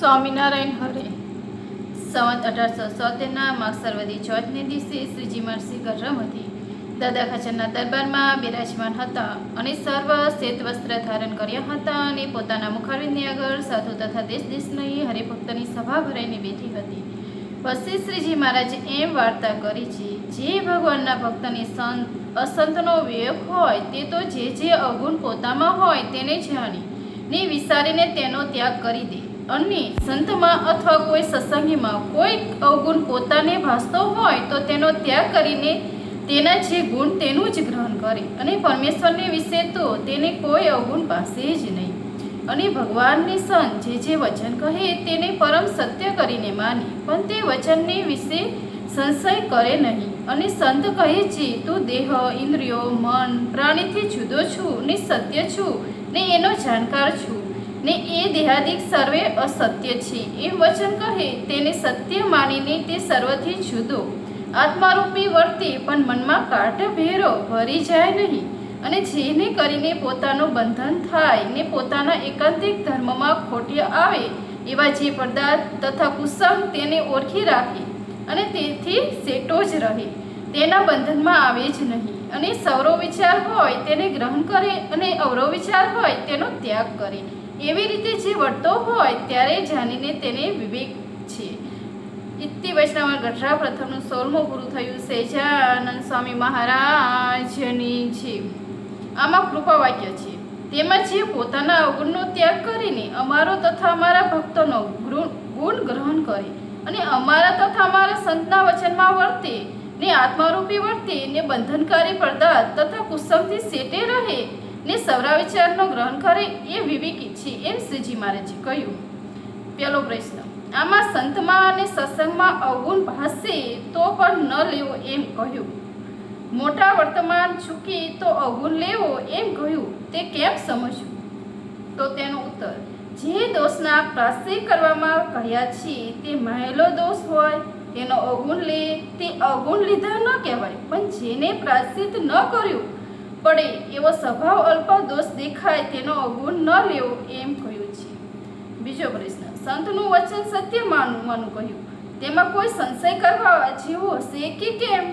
સ્વામિનારાયણ હરે. સંવત 1877ના માગસરવદી ચોથને દિવસે શ્રીજી મહર્ષિ ગર્ભમતી દાદા ખાચરના દરબારમાં બિરાજમાન હતા અને સર્વ શ્વેત વસ્ત્ર ધારણ કર્યા હતા અને પોતાના મુખારવિંદની આગળ સાધુ તથા દેશ દેશની હરિભક્તની સભા ભરાઈને બેઠી હતી. પછી શ્રીજી મહારાજે એમ વાર્તા કરી છે, જે ભગવાનના ભક્તની અસંતનો વિવેક હોય તે તો જે અવગુણ પોતામાં હોય તેને જાણી ને વિચારીને તેનો ત્યાગ કરી દે, અને સંતમાં અથવા કોઈ સત્સંગીમાં કોઈ અવગુણ પોતાને ભાસતો હોય તો તેનો ત્યાગ કરીને તેના જે ગુણ તેનું જ ગ્રહણ કરે, અને પરમેશ્વરને વિશે તો તેને કોઈ અવગુણ પાસે જ નહીં. અને ભગવાનની સંત જે વચન કહે તેને પરમ સત્ય કરીને માને, પણ તે વચનને વિશે સંશય કરે નહીં. અને સંત કહે છે, તું દેહ, ઇન્દ્રિયો, મન, પ્રાણીથી જુદો છું ને સત્ય છું ને એનો જાણકાર છું ને એ દેહાદિક સર્વે અસત્ય છે એમ વચન કહે તેને સત્ય માનીને તે સર્વથી જુદો આત્મારૂપી વર્તે, પણ મનમાં કાટ ભેરો ભરી જાય નહીં. અને જેને કરીને પોતાનું બંધન થાય ને પોતાના એકાંતિક ધર્મમાં ખોટિયા આવે એવા જે પદાર્થ તથા કુસંગ તેને ઓળખી રાખે અને તેથી સેટો જ રહે, તેના બંધનમાં આવે જ નહીં. અને સૌરો વિચાર હોય તેને ગ્રહણ કરે અને અવરો વિચાર હોય તેનો ત્યાગ કરે. એવી રીતે જે વર્તો હોય ત્યારે જાણીને તેને વિવેક છે. ઇતિ વૈષ્ણવ ગઢડા પ્રથમનું 16મું પૂરું થયું. સહેજાનંદ સ્વામી મહારાજની છે. આમાં કૃપા વાક્ય છે. તેમાં જે પોતાના અવગુણનો ત્યાગ કરીને અમારો તથા અમારા ભક્તોનો ગુણ ગ્રહણ કરે અને અમારા તથા અમારા સંતના વચનમાં વર્તે ને આત્મારૂપી વર્તે ને બંધનકારી પદાર્થ તથા કુસંગથી સેટે રહે ને સવરા વિચારનો ગ્રહણ કરે એ વિવેકી છે એમ શ્રીજી મહારાજે કહ્યું. પહેલો પ્રશ્ન, આમાં સંતમાં અને સત્સંગમાં અવગુણ ભાસે તો પણ ન લેવો એમ કહ્યું. મોટા વર્તમાન ચૂકી તો અવગુણ લેવો એમ કહ્યું, તે કેમ સમજવું? તો તેનો ઉત્તર, જે દોષના પ્રાશ્ચિત કરવામાં કહ્યા છે તે મહેલો દોષ હોય તેનો અવગુણ લે તે અવગુણ લીધા ન કહેવાય, પણ જેને પ્રાશ્ચિત ન કર્યું પડે એવો સ્વભાવ અલ્પ દોષ દેખાય તેનો અવગુણ ન લેવો એમ કહ્યું છે. બીજો પ્રશ્ન, સંતનું વચન સત્ય માનવાનું કહ્યું, તેમાં કોઈ સંશય કરવા જેવો હશે કે કેમ?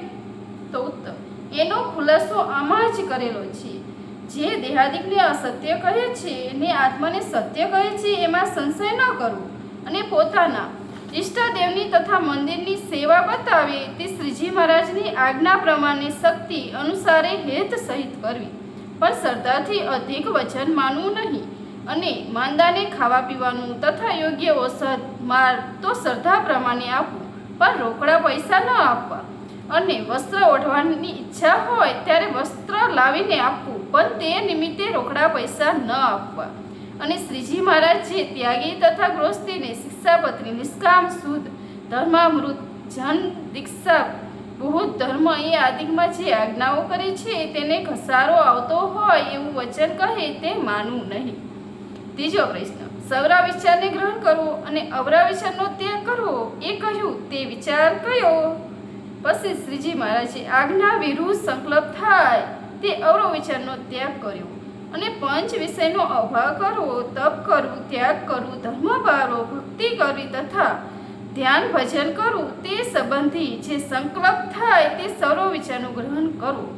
તો ઉત્તર, એનો ખુલાસો આમાં જ કરેલો છે. જે દેહાદિકને અસત્ય કહે છે ને આત્માને સત્ય કહે છે એમાં સંશય ન કરવો, અને પોતાના ઈષ્ટદેવની તથા મંદિરની સેવા બતાવે તે શ્રીજી મહારાજની આજ્ઞા પ્રમાણે શક્તિ અનુસારે હેત સહિત કરવી, પણ શ્રદ્ધાથી અધિક વચન માનવું નહીં. અને માંદાને ખાવા પીવાનું તથા યોગ્ય ઔષધ માર તો શ્રદ્ધા પ્રમાણે આપવું, પણ રોકડા પૈસા ન આપવા. અને વસ્ત્ર ઓઢવાની ઈચ્છા હોય ત્યારે વસ્ત્ર લાવીને આપવું, પણ તે નિમિત્તે રોકડા પૈસા ન આપવા. અને શ્રીજી મહારાજ જે ત્યાગી તથા ગૃહસ્થીને શિક્ષાપત્રી, નિષ્કામ, શુદ્ધ, ધર્મામૃત, જન દીક્ષા, બહુત ધર્મ એ આદિકમાં જે આજ્ઞાઓ કરી છે તેને ઘસારો આવતો હોય એવું વચન કહે તે માનવું નહીં. ત્રીજો પ્રશ્ન, સવરા વિચારને ગ્રહણ કરવો અને અવરા વિચારનો ત્યાગ કરવો એ કહ્યું, તે વિચાર કયો? પછી શ્રીજી મહારાજે આજ્ઞા વિરુદ્ધ સંકલ્પ થાય તે અવરો વિચારનો ત્યાગ કર્યો, અને પંચ વિષયનો અભાવ કરવો, તપ કરવું, ત્યાગ કરવું, ધર્મ પાળવો, ભક્તિ કરવી તથા ધ્યાન ભજન કરવું તે સંબંધી જે સંકલ્પ થાય તે સર્વ વિચારનું ગ્રહણ કરવું.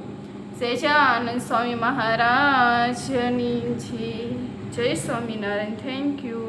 સહેજાનંદ સ્વામી મહારાજની છે. જય સ્વામિનારાયણ. Thank you.